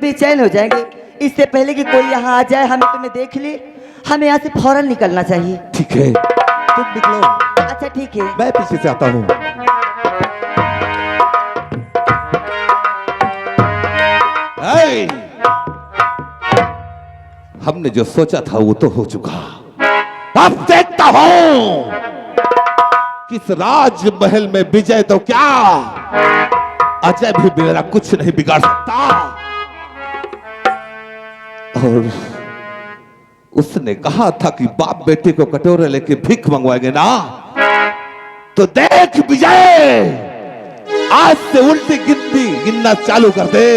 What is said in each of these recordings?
बेचैन हो जाएंगे। इससे पहले कि कोई यहाँ आ जाए, हमें तुम्हें देख ले, हमें यहाँ से फौरन निकलना चाहिए। ठीक है, तुम निकलो। अच्छा ठीक है, मैं पीछे से आता हूँ। हमने जो सोचा था वो तो हो चुका। अब देखता हूं किस राजमहल में विजय तो क्या, अजय भी मेरा कुछ नहीं बिगाड़ सकता। और उसने कहा था कि बाप बेटे को कटोरे लेके भीख मंगवाएंगे ना, तो देख विजय, आज से उल्टी गिनती गिनना चालू कर दे,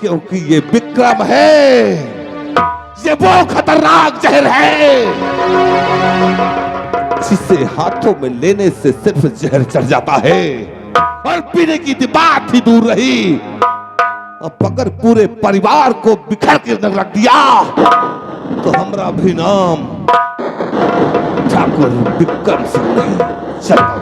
क्योंकि ये विक्रम है, ये वो खतरनाक जहर है जिसे हाथों में लेने से सिर्फ जहर चढ़ जाता है और पीने की बात ही दूर रही। अब अगर पूरे परिवार को बिखर के रख दिया तो हमारा भी नाम ठाकुर विक्रम सिंह नहीं चलता।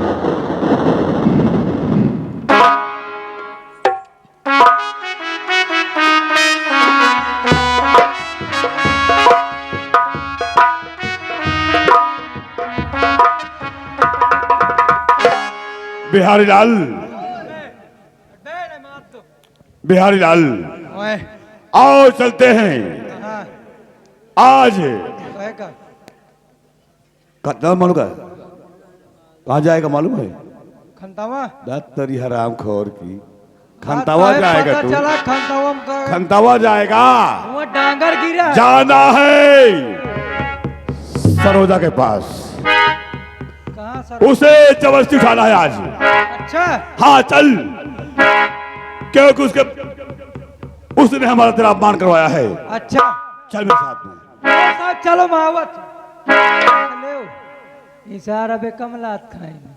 बिहारी लाल, बिहारी लाल, आओ चलते हैं। आज मालूम का कहाँ जाएगा मालूम है? खंतावा तेरी हराम खोर की खंतावा जाएगा तू? चला खंतावा खंतावा जाएगा, वो डांगर गिरा। जाना है सरोजा के पास, कहाँ सर? उसे जबरदस्ती उठाना है आज। अच्छा हाँ चल, क्योंकि उसने हमारा तेरा अपमान करवाया है। अच्छा चल मेरे साथ में। साथ चलो महावत। इशारा बे कमलात खाएंगे,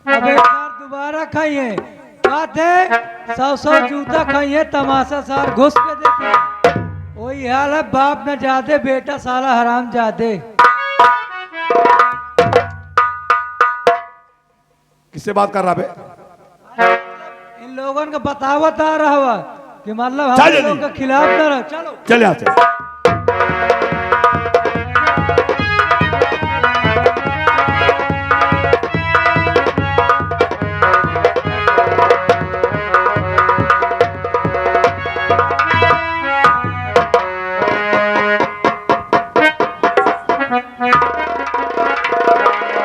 अब एक बार दोबारा खाइए। बात है 100 जूता खाइए, तमाशा सार घुस के देखिए। वही हाल है, बाप न जादे बेटा साला हराम जादे। किससे बात कर रहा बे? इन लोगों का बतावत आ रहा हुआ कि मतलब चल हम जल्दी। लोगों के खिलाफ न रहो। चलो चल यहाँ से।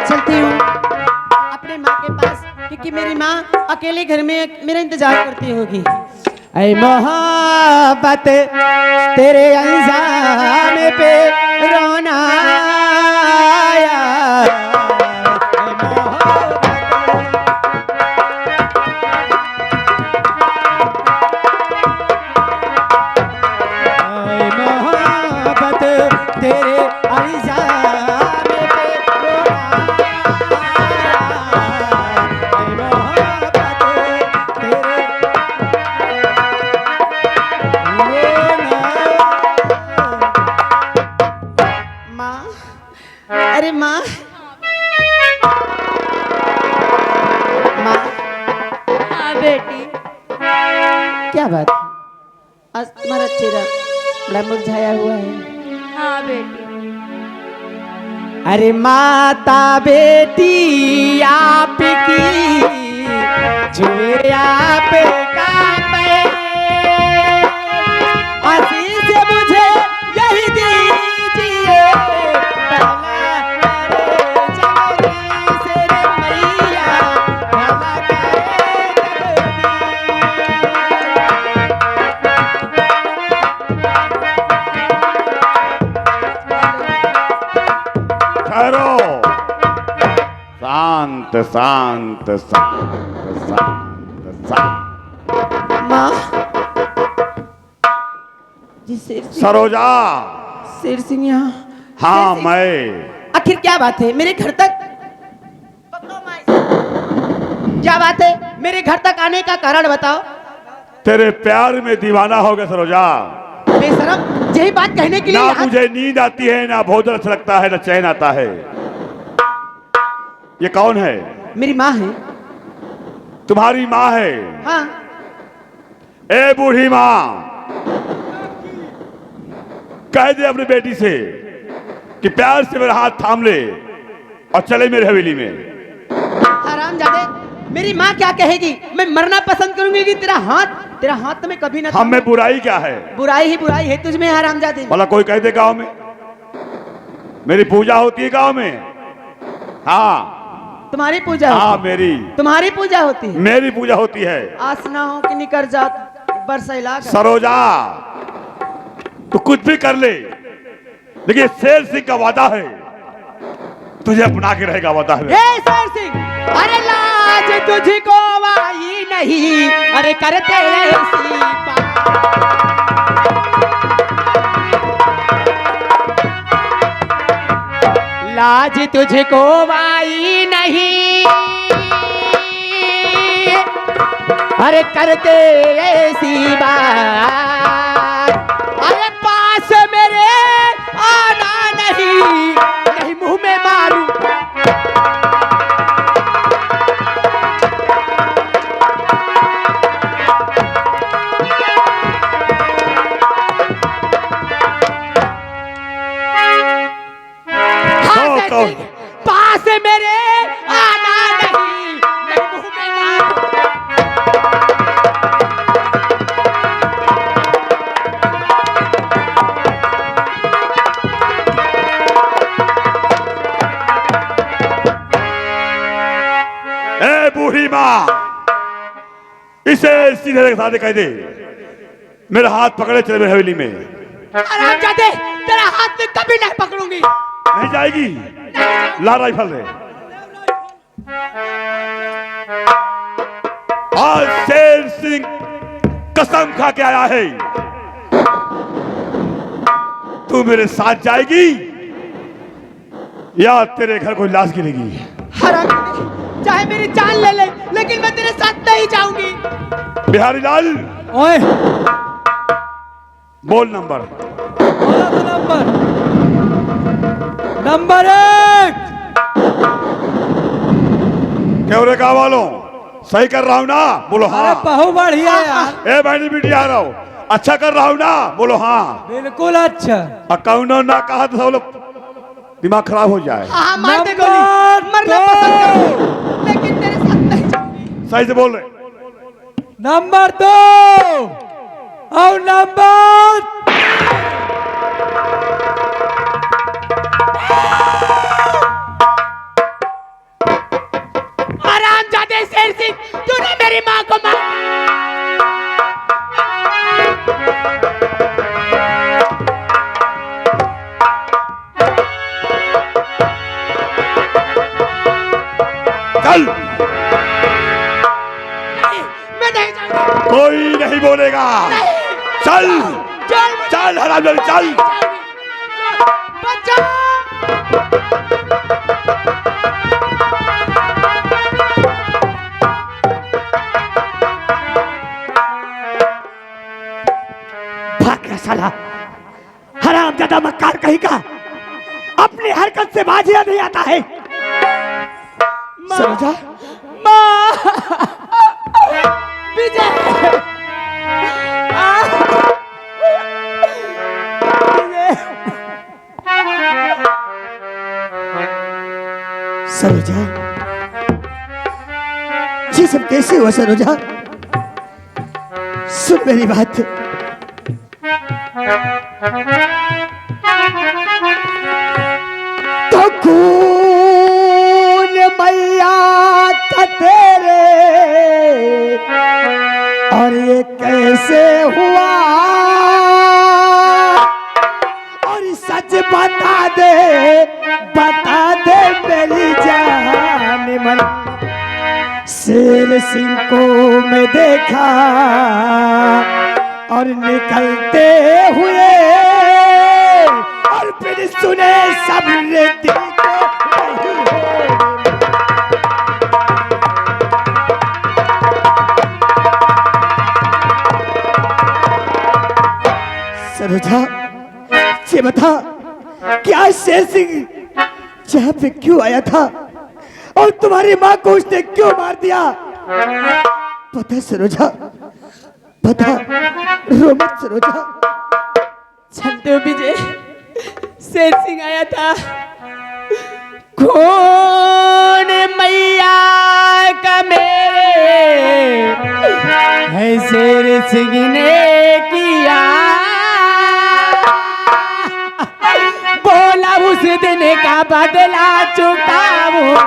चलती हूँ अपने माँ के पास, क्योंकि मेरी माँ अकेले घर में मेरा इंतजार करती होगी। ऐ मोहब्बत तेरे अंजाम पे रोना आया, ऐ मोहब्बत। ऐ मोहब्बत तेरे अंजाम पे रोना आया, ऐ मोहब्बत तेरे माँ, अरे माँ, माँ। हाँ बेटी, क्या बात, आज तुम्हारा चेहरा बड़ा मुरझाया हुआ है। हाँ बेटी, अरे माता बेटी आपकी छुए आप कांपे, आशीष मुझे यही दीजिए, भला करे जगदीश रे मैया, भला करे ठहरो, शांत शांत शांत शांत शांत। माँ जी, सरोजा। शेर सिंह यहाँ। हाँ मैं। आखिर क्या बात है, मेरे घर तक क्या बात है, मेरे घर तक आने का कारण बताओ। तेरे प्यार में दीवाना हो गया सरोजा। बेशरम, यही बात कहने के लिए ना यहाँ- मुझे नींद आती है, ना भोजन अच्छा लगता है, ना चैन आता है। ये कौन है? मेरी माँ है। तुम्हारी माँ है? हाँ। ए बूढ़ी माँ, कह दे अपनी बेटी से कि प्यार से मेरा हाथ थाम ले और चले मेरी हवेली में। हरामजादे, मेरी माँ क्या कहेगी? मैं मरना पसंद करूंगी कि तेरा हाथ तो मैं कभी ना। हम में बुराई क्या है? बुराई ही बुराई है तुझमें हरामजादे। भला कोई कह दे गांव में मेरी पूजा होती है गांव में? हाँ तुम्हारी पूजा हाँ होती? मेरी तुम्हारी पूजा होती है? मेरी पूजा होती है। आस ना हो कि निकर जा बरसैला का। सरोजा, तू कुछ भी कर ले, लेकिन शेर सिंह का वादा है, तुझे अपना के रहेगा वादा है। हे शेर सिंह, अरे लाज तुझको आई नहीं, अरे करते ऐसी बात। लाज तुझको आई नहीं, अरे करते ऐसी बात। अरे पास मेरे आना नहीं, नहीं मुंह में मारू। पास मेरे आना नहीं, नहीं मुंह में मारू। ए बूढ़ी माँ, इसे सीधे साधे कह दे मेरा हाथ पकड़े चले मेरी हवेली में। हरामजादे, तेरा हाथ में कभी नहीं पकड़ूंगी। नहीं जाएगी? ला राइफल रे। आज शेर सिंह कसम खा के आया है, तू मेरे साथ जाएगी या तेरे घर कोई लाश गिरेगी। हरामजादे, चाहे मेरी जान ले ले, लेकिन मैं तेरे साथ नहीं जाऊंगी। बिहारी लाल, ओए बोल नंबर। बोला तो नंबर 1। क्यों रे गाँव वालों, सही कर रहा हूँ ना? बोलो हाँ। अरे बहु बढ़िया यार, ए बहनी बेटी आ रहा हूँ, अच्छा कर रहा हूँ ना? बोलो हाँ। बिल्कुल अच्छा। अकाउंट ना कहा तो सब लोग दिमाग खराब हो जाए। हाँ, मार दे गोली। नंबर मरना 2। पसंद करूंगी, लेकिन तेरे साथ नहीं जाऊंगी। सही से बोल रहे। नंबर 2 और नंबर हरामजादे शेर सिंह, तूने मेरी माँ को मार। चल, नहीं, मैं नहीं जाऊंगी। कोई नहीं बोलेगा। चल चल हरामजादी चल। बचाओ। भाग गया साला, हरामजादा मक्कार कहीं का, अपनी हरकत से बाजिया नहीं आता है। समझा? माँ, विजय, सरोजा, ये सब कैसे हुआ सरोजा? सुन मेरी बात। तो खून मैया का तेरे, और ये कैसे हुआ? और सच बता दे मेरी जान मन। शेर सिंह को मैं देखा और निकलते हुए, और फिर सुने सब दिल को नहीं हो। सरोजा, ये बता, क्या शेर सिंह जहाँ पे क्यों आया था और तुम्हारी माँ को उसने क्यों मार दिया? पता है सरोजा, बता, रो मत सरोजा। जानते हो विजय, शेर सिंह आया था, कौन मैया का मेरे है शेर सिंह ने किया, बोला उस दिन का बदला चुकाऊंगा।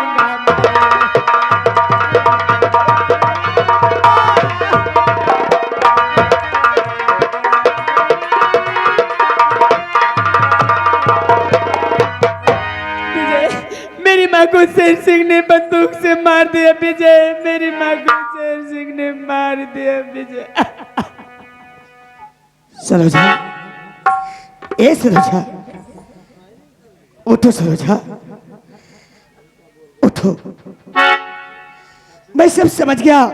मेरी माँ को शेर सिंह ने बंदूक से मार दिया विजय, मेरी माँ को शेर सिंह ने मार दिया विजय। सरोजा, ए सरोजा, उठो सरोजा, उठो। मैं सब समझ गया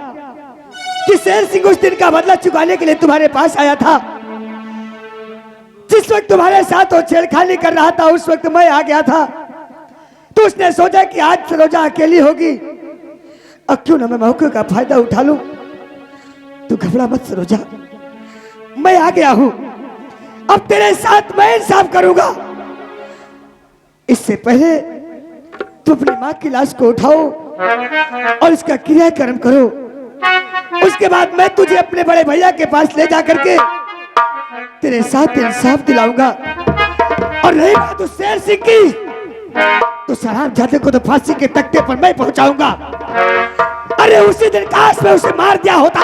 कि शेर सिंह उस दिन का बदला चुकाने के लिए तुम्हारे पास आया था। जिस वक्त तुम्हारे साथ वो छेड़खानी कर रहा था, उस वक्त मैं आ गया था। तो उसने सोचा कि आज सरोजा अकेली होगी, अब क्यों ना मैं मौके का फायदा उठा लूं। तू घबरा मत सरोजा, मैं आ गया हूं। अब तेरे साथ मैं इंसाफ करूंगा। इससे पहले तू अपनी मां की लाश को उठाओ और इसका क्रियाकर्म करो। उसके बाद मैं तुझे अपने बड़े भैया के पास ले जा करके तेरे साथ इंसाफ दिलाऊंगा। और रही बात उस शेर सिंह की, तो सराम जाते को तो फांसी के तख्ते पर मैं पहुंचाऊंगा। अरे उसी दिन काश में उसे मार दिया होता,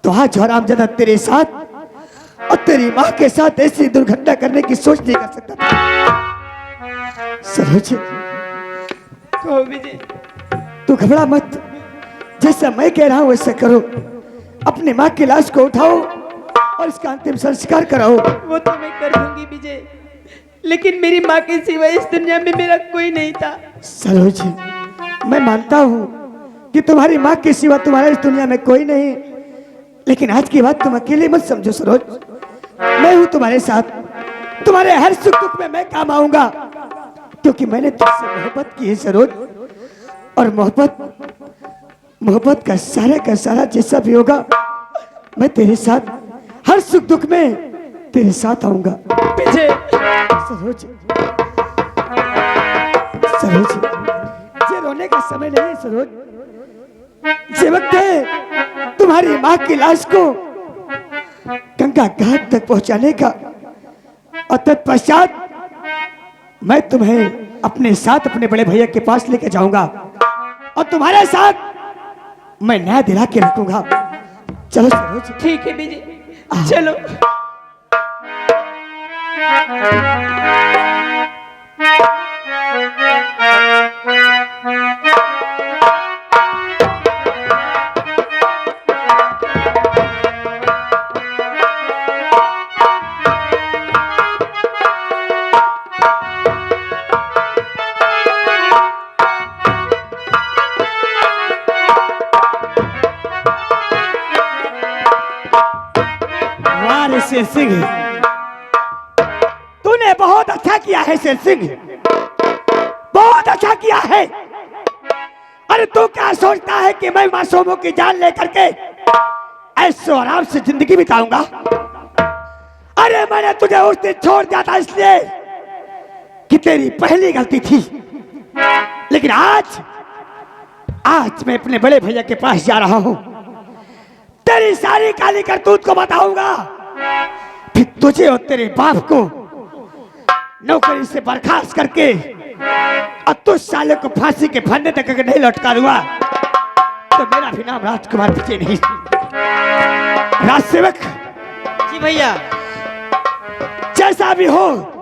तो आज हराम ज्यादा तेरे साथ और तेरी मां के साथ ऐसी दुर्घटना करने की सोच नहीं कर सकता था। सरोज, कहो विजय, तू घबरा मत। जैसा मैं कह रहा हूं वैसा करो। अपनी मां की लाश को उठाओ और इसका अंतिम संस्कार कराओ। वो तो मैं कर दूंगी विजय, लेकिन मेरी माँ के सिवा इस दुनिया में मेरा कोई नहीं था। सरोज, मैं मानता हूं कि तुम्हारी मां के सिवा तुम्हारा इस दुनिया में कोई नहीं, लेकिन आज की बात तुम अकेले मत समझो सरोज। मैं हूं तुम्हारे साथ, तुम्हारे हर सुख दुख में मैं काम आऊंगा, क्योंकि मैंने तुझसे मोहब्बत की है सरोज। और मोहब्बत का सारा जैसा भी होगा, मैं तेरे साथ हर सुख दुख में तेरे साथ आऊंगा। विजय, सरोज, सरोज, ये रोने का समय नहीं है सरोज। ये वक्त है तुम्हारी मां की लाश को गंगा घाट तक पहुंचाने का, और तत्पश्चात मैं तुम्हें अपने साथ अपने बड़े भैया के पास लेके जाऊंगा और तुम्हारे साथ मैं न्याय दिला के रखूंगा। चलो सरोज। ठीक है विजय, चलो। शेर सिंह, तूने बहुत अच्छा किया है शेर सिंह, बहुत अच्छा किया है। अरे तू क्या सोचता है कि मैं मासूमों की जान लेकर के ऐशो आराम से जिंदगी बिताऊंगा? अरे मैंने तुझे उस दिन छोड़ दिया था इसलिए कि तेरी पहली गलती थी, लेकिन आज मैं अपने बड़े भैया के पास जा रहा हूं, तेरी सारी काली करतूत को बताऊंगा, फिर तुझे और तेरे बाप को नौकरी से बर्खास्त करके और तुझ साले को फांसी के फंदे तक अगर नहीं लटका दूंगा तो मेरा भी नाम राजकुमार विजय नहीं। राजसेवक जी भैया, जैसा भी हो,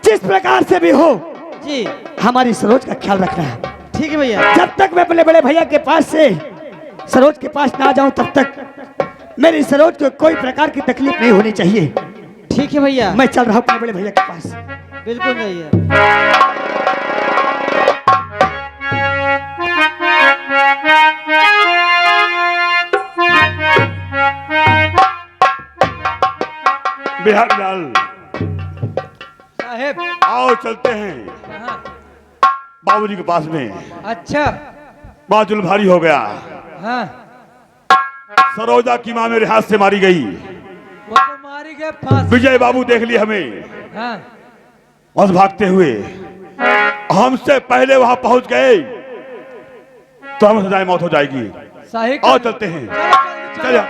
जिस प्रकार से भी हो, जी हमारी सरोज का ख्याल रखना है। ठीक है भैया। जब तक मैं अपने बड़े भैया के पास से सरोज के पास ना जाऊं तब तक मेरी सरोज को कोई प्रकार की तकलीफ नहीं होनी चाहिए। ठीक है भैया, मैं चल रहा हूं अपने बड़े भैया के पास। बिल्कुल भैया। बिहार लाल, साहेब, आओ चलते हैं कहाँ? बाबूजी के पास में। अच्छा, बादल भारी हो गया। हाँ सरोजा की मां मेरे हाथ से मारी गई। वो तो मारी गए फांसी। विजय बाबू देख लिए हमें हाँ। और भागते हुए हमसे पहले वहां पहुंच गए तो हम सजाए मौत हो जाएगी। सही और चलते हैं। चलो, चल जा।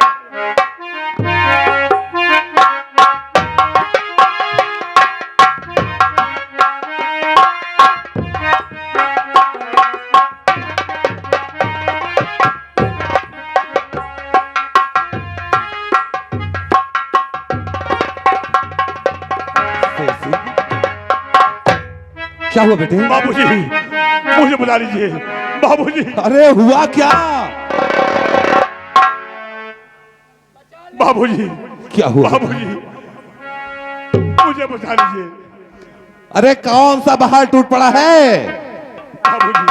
क्या हुआ बेटे? बाबूजी मुझे बुला लीजिए। बाबूजी अरे हुआ क्या? बाबूजी क्या हुआ? बाबूजी मुझे बचा लीजिए। अरे कौन सा बाहर टूट पड़ा है? बाबूजी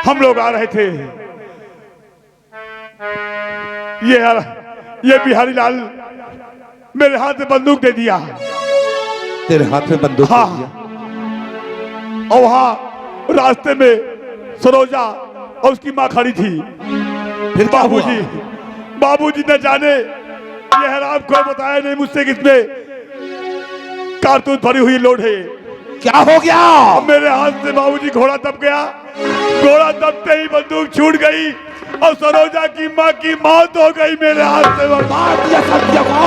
हम लोग आ रहे थे। ये बिहारी लाल मेरे हाथ में बंदूक दे दिया। तेरे हाथ में बंदूक हाँ। दे दिया? और वहां रास्ते में सरोजा और उसकी मां खड़ी थी। फिर क्या हुआ? बाबूजी बाबूजी न जाने ये हराम को बताया नहीं मुझसे किसमें कारतूस भरी हुई लोड है। क्या हो गया? अब मेरे हाथ से बाबूजी घोड़ा दब गया। घोड़ा दबते ही बंदूक छूट गई और सरोजा की मां की मौत हो गई मेरे हाथ से। मार दिया सत्य को।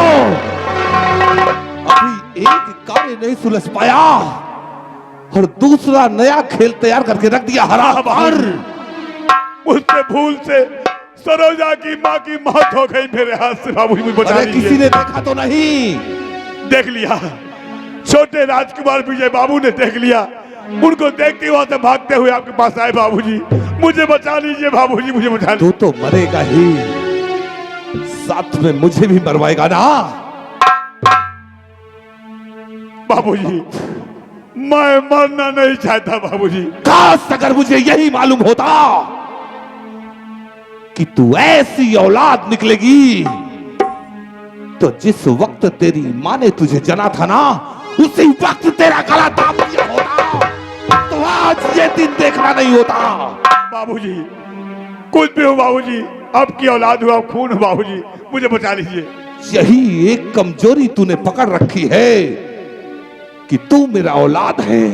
अभी एक कार्य नहीं सुलझ पाया और दूसरा नया खेल तैयार करके रख दिया। हरामखोर। मुझसे भूल से सरोजा की मां की मौत हो गई मेरे हाथ से। बाबूजी मुझे बचा अरे किसी लीजिए। ने देखा तो नहीं? देख लिया। छोटे राजकुमार विजय बाबू ने देख लिया। उनको देखते वहां से भागते हुए आपके पास आए। बाबूजी मुझे बचा लीजिए। बाबूजी मुझे बचा तू तो मरेगा ही, साथ में मुझे भी मरवाएगा ना? बाबूजी मैं मरना नहीं चाहता। बाबूजी काश अगर मुझे यही मालूम होता कि तू ऐसी औलाद निकलेगी तो जिस वक्त तेरी मां ने तुझे जना था ना, उसी वक्त तेरा गला दाब दिया होता तो आज ये दिन देखना नहीं होता। बाबूजी कुछ भी हो बाबूजी, आपकी औलाद हो, आप खून हो। बाबूजी मुझे बचा लीजिए। यही एक कमजोरी तूने पकड़ रखी है कि तू मेरा औलाद है।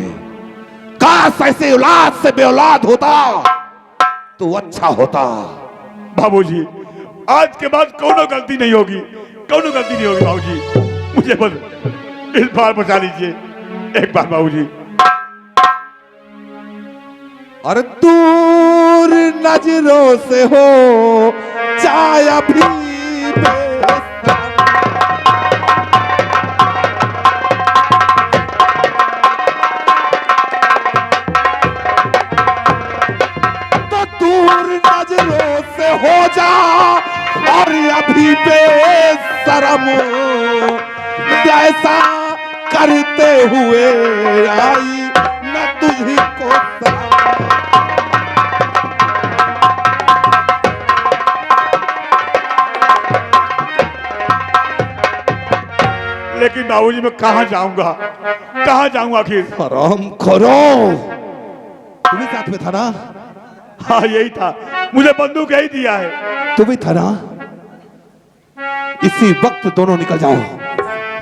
काश ऐसे औलाद से बेऔलाद होता तो अच्छा होता। बाबूजी आज के बाद कोनो गलती नहीं होगी। कोनो गलती नहीं होगी। बाबूजी मुझे बस इस बार बचा लीजिए। एक बार बाबूजी। और दूर नजरों से हो चाहे अभी तो दूर नजरों से हो जा और अभी बेशरम जैसा करते हुए आई न तुझी को शर्म। लेकिन बाबूजी मैं कहाँ जाऊंगा? कहाँ जाऊंगा आखिर? हराम खोरो, तू भी साथ में था ना? हाँ यही था। मुझे बंदूक यही दिया है। तू भी था ना? इसी वक्त दोनों निकल जाओ।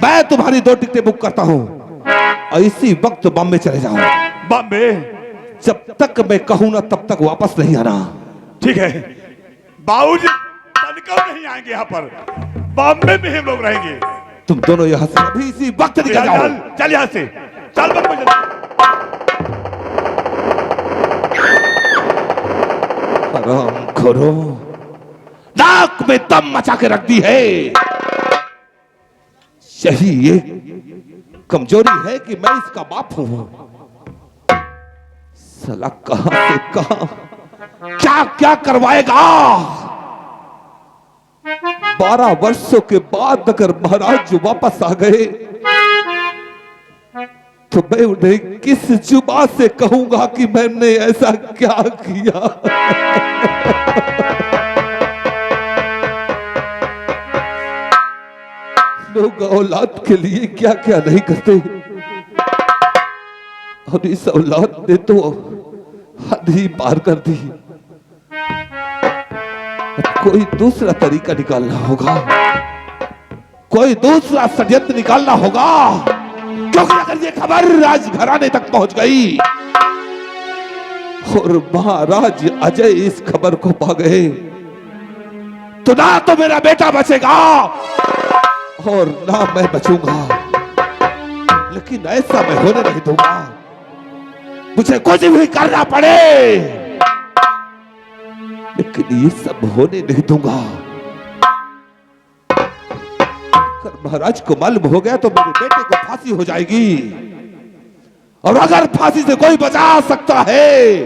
मैं तुम्हारी 2 टिकटें बुक करता हूं और इसी वक्त बॉम्बे चले जाओ। बॉम्बे? जब तक मैं कहूं ना तब तक वापस नहीं आना। ठीक है बाबूजी, तनिका नहीं आएंगे यहाँ पर। बॉम्बे में हम लोग रहेंगे। तुम दोनों यहाँ से अभी इसी वक्त निकल जाओ। चल चल यहाँ से चल। बॉम्बे चल। हराम खोरो, नाक में दम मचा के रख दी है। यही एक कमजोरी है कि मैं इसका बाप हूं। साला कहां से कहां क्या क्या करवाएगा। 12 वर्षों के बाद अगर महाराज जो वापस आ गए तो मैं उन्हें किस जुबान से कहूंगा कि मैंने ऐसा क्या किया। लोग औलाद के लिए क्या क्या नहीं करते और इस औलाद ने तो हद ही पार कर दी। अब कोई दूसरा तरीका निकालना होगा, कोई दूसरा षड्यंत्र निकालना होगा, क्योंकि अगर ये खबर राजघराने तक पहुंच गई और महाराज अजय इस खबर को पा गए तो ना तो मेरा बेटा बचेगा और ना मैं बचूंगा। लेकिन ऐसा मैं होने नहीं दूंगा, मुझे कुछ भी करना पड़े, लेकिन ये सब होने नहीं दूंगा। अगर महाराज को मालूम हो गया तो मेरे बेटे को फांसी हो जाएगी, और अगर फांसी से कोई बचा सकता है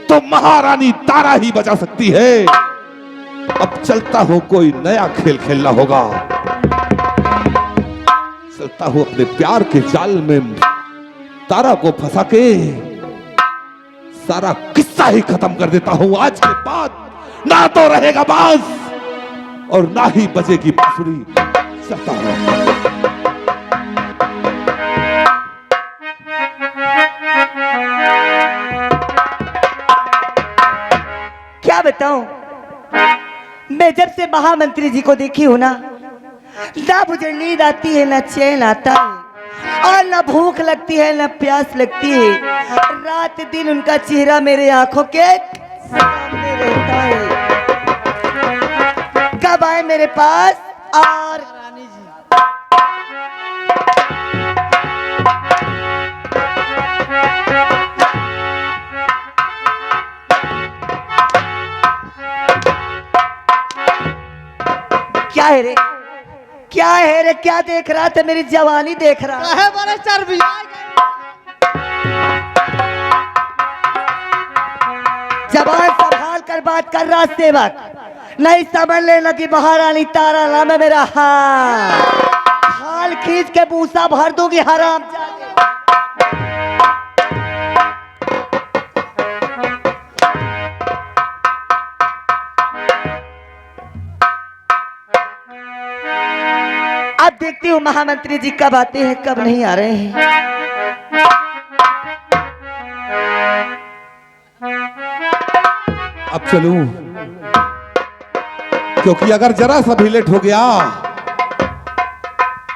तो महारानी तारा ही बचा सकती है। अब चलता हूं, कोई नया खेल खेलना होगा। चलता हूं अपने प्यार के जाल में तारा को फंसा के सारा किस्सा ही खत्म कर देता हूं। आज के बाद ना तो रहेगा बांस और ना ही बजेगी बांसुरी। चलता हूं। क्या बताऊं, मैं जब से महामंत्री जी को देखी हूं ना मुझे नींद आती है, ना चैन आता है, और ना भूख लगती है, ना प्यास लगती है। रात दिन उनका चेहरा मेरे आंखों के सामने रहता है। कब आए मेरे पास और रानी जी। क्या है रे, क्या है रे, क्या देख रहा था? मेरी जवानी देख रहा है। बड़े चर्बी जबान संभाल कर बात कर रहा सेवक, नहीं समझ लेना कि महारानी तारा नाम है मेरा। हाल खींच के भूसा भर दूंगी हराम जाके। अब देखती हूँ महामंत्री जी कब आते हैं, कब नहीं आ रहे हैं। अब चलूं, क्योंकि अगर जरा सा भी लेट हो गया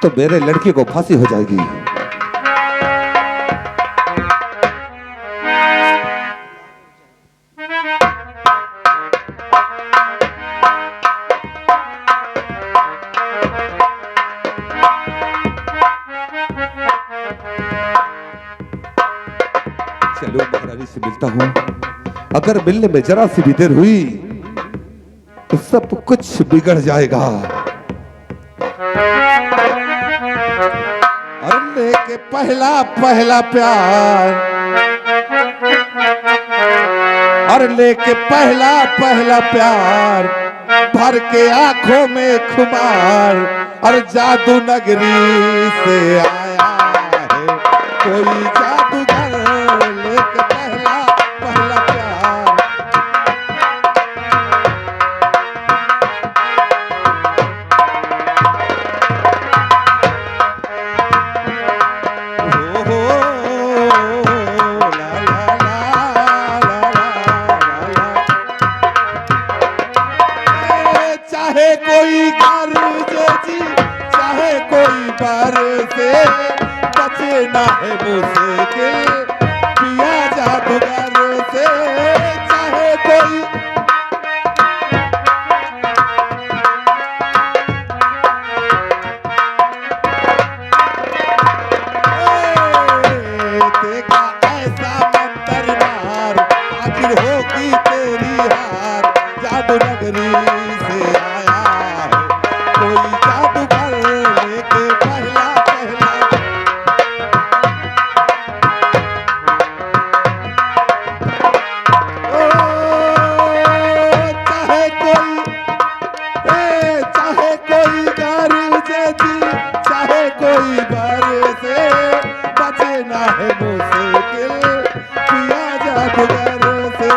तो मेरे लड़के को फांसी हो जाएगी। चलो महारानी से मिलता हूं। अगर मिलने में जरा सी भी देर हुई तो सब कुछ बिगड़ जाएगा। और लेके पहला पहला प्यार, और लेके पहला पहला प्यार, भर के आंखों में खुमार, और जादू नगरी से आया है कोई जादूगर, लेके पहला पहला प्यार। चाहे कोई गरजे जी, चाहे कोई बरसे, बचना है मुश्किल पिया जादूगर से। चाहे कोई देखा ऐसा मंतर मार, आखिर होगी तेरी हार, जादू नगरी से आया है कोई जादूगर, लेके पहला पहला। चाहे कोई गरजे जी, चाहे कोई बरसे, बचना है मुश्किल पिया जादूगर से।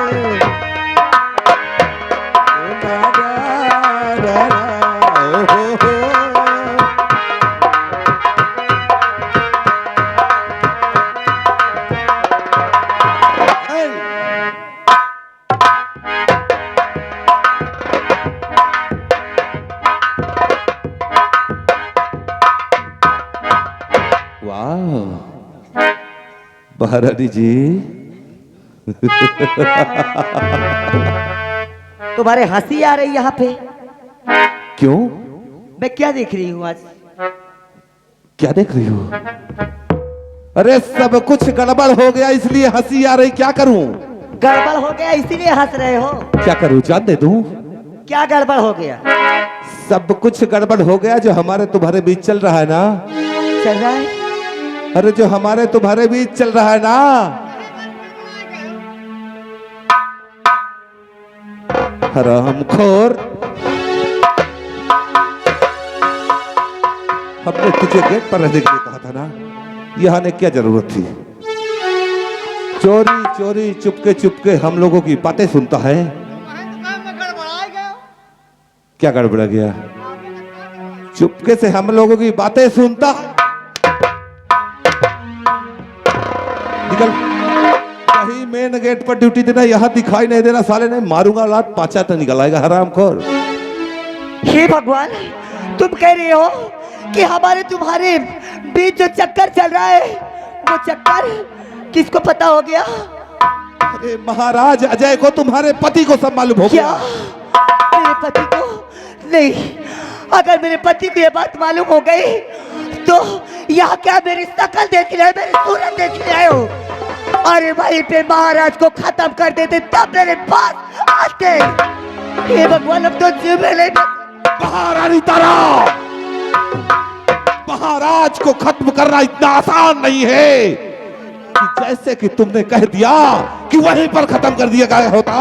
वाह महारानी जी, तुम्हारे हंसी आ रही यहाँ पे? क्यों? मैं क्या देख रही हूँ आज? क्या देख रही हो? अरे सब कुछ गड़बड़ हो गया इसलिए हंसी आ रही। क्या करूं? गड़बड़ हो गया इसीलिए हंस रहे हो? क्या करूं? जान दे दूं? क्या गड़बड़ हो गया? सब कुछ गड़बड़ हो गया जो हमारे तुम्हारे बीच चल रहा है ना। चल रहा है? अरे जो हमारे तुम्हारे बीच चल रहा है ना, हरामखोर, हमने तुझे गेट पर रहने के लिए कहा था ना, यहाँ आने क्या जरूरत थी? चोरी चोरी चुपके चुपके हम लोगों की बातें सुनता है। क्या गड़बड़ा गया? चुपके से हम लोगों की बातें सुनता। निकल, कहीं मेन गेट पर ड्यूटी देना, यहाँ दिखाई नहीं देना। साले ने मारूंगा लात, पाचा तो निकल आएगा हरामखोर। हे भगवान, तुम कह रहे हो कि हमारे तुम्हारे बीच जो चक्कर चल रहा है वो चक्कर किसको पता हो गया? अरे महाराज अजय को, तुम्हारे पति को सब मालूम हो क्या? गया। मेरे पति को? नहीं, अगर मेरे पति को ये बात मालूम हो गई तो यहाँ क्या मेरी शक्ल देखने आए, मेरी सूरत देखने आए हो? अरे वहीं पे महाराज को खत्म कर देते तब मेरे पास आते। हे भगवान, अब तो जीव में नहीं। महारानी तारा, महाराज को खत्म करना इतना आसान नहीं है कि जैसे कि तुमने कह दिया कि वहीं पर खत्म कर दिया गया होता।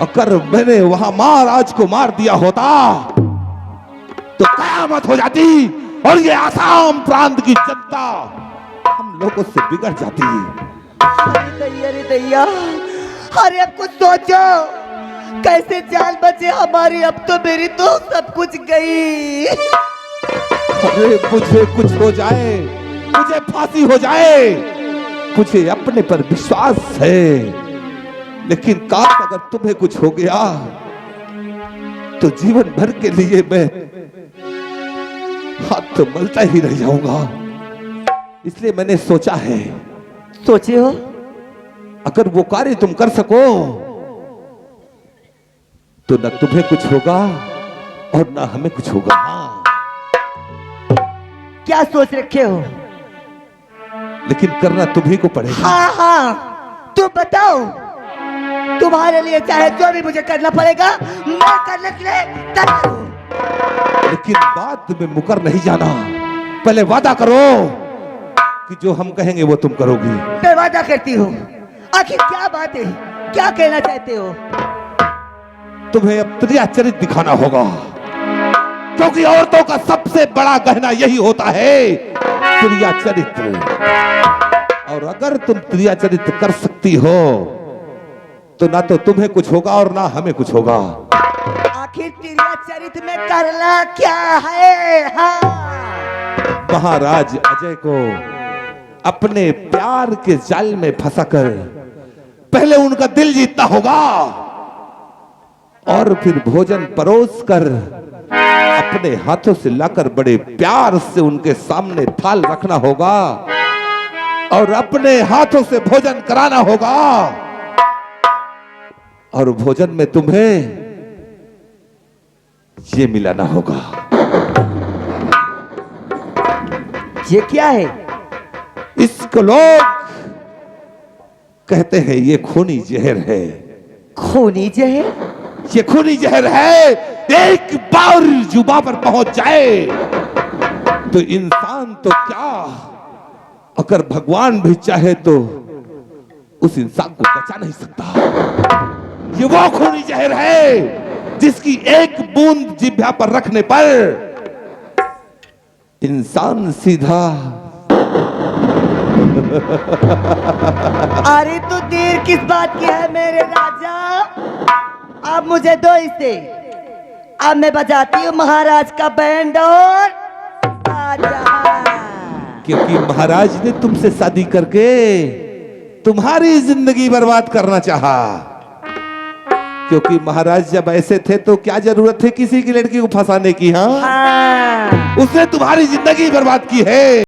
अगर मैंने वहां महाराज को मार दिया होता तो कयामत हो जाती और ये आसाम प्रांत की जनता हम लोगों से बिगड़ जाती। अरे दैया, अरे अब कुछ सोचो, कैसे जान बचे हमारी? अब तो मेरी तो सब कुछ गई। अरे मुझे कुछ हो जाए, मुझे फांसी हो जाए, मुझे अपने पर विश्वास है, लेकिन काश अगर तुम्हें कुछ हो गया तो जीवन भर के लिए मैं हाथ तो मलता ही रह जाऊंगा। इसलिए मैंने सोचा है। सोचे हो? अगर वो कार्य तुम कर सको तो न तुम्हें कुछ होगा और न हमें कुछ होगा। क्या सोच रखे हो? लेकिन करना तुम्ही को पड़ेगा। हाँ हाँ, तुम बताओ। तुम्हारे लिए चाहे जो भी मुझे करना पड़ेगा, मैं करने के लिए तैयार हूं। लेकिन बात में मुकर नहीं जाना। पहले वादा करो कि जो हम कहेंगे वो तुम करोगी। मैं वादा करती हूँ। आखिर क्या बात है? क्या कहना चाहते हो? तुम्हें अब त्रिया चरित्र दिखाना होगा, क्योंकि औरतों का सबसे बड़ा गहना यही होता है, त्रिया चरित्र। और अगर तुम त्रिया चरित्र कर सकती हो तो ना तो तुम्हें कुछ होगा और ना हमें कुछ होगा। आखिर त्रिया चरित्र में करना क्या है? हाँ। महाराज अजय को अपने प्यार के जाल में फंसाकर पहले उनका दिल जीतना होगा और फिर भोजन परोस कर अपने हाथों से लाकर बड़े प्यार से उनके सामने थाल रखना होगा और अपने हाथों से भोजन कराना होगा। और भोजन में तुम्हें ये मिलाना होगा। ये क्या है? इसको लोग कहते हैं ये खूनी जहर है। खूनी जहर? ये खूनी जहर है। एक बार जुबा पर पहुंच जाए तो इंसान तो क्या, अगर भगवान भी चाहे तो उस इंसान को बचा नहीं सकता। ये वो खूनी जहर है जिसकी एक बूंद जिह्वा पर रखने पर इंसान सीधा। अरे तो देर किस बात की है मेरे राजा? अब मुझे दो इसे। अब मैं बजाती हूँ महाराज का बैंड और क्योंकि महाराज ने तुमसे शादी करके तुम्हारी जिंदगी बर्बाद करना चाहा। क्योंकि महाराज जब ऐसे थे तो क्या जरूरत है किसी की लड़की को फंसाने की? हाँ, हाँ। उसने तुम्हारी जिंदगी बर्बाद की है।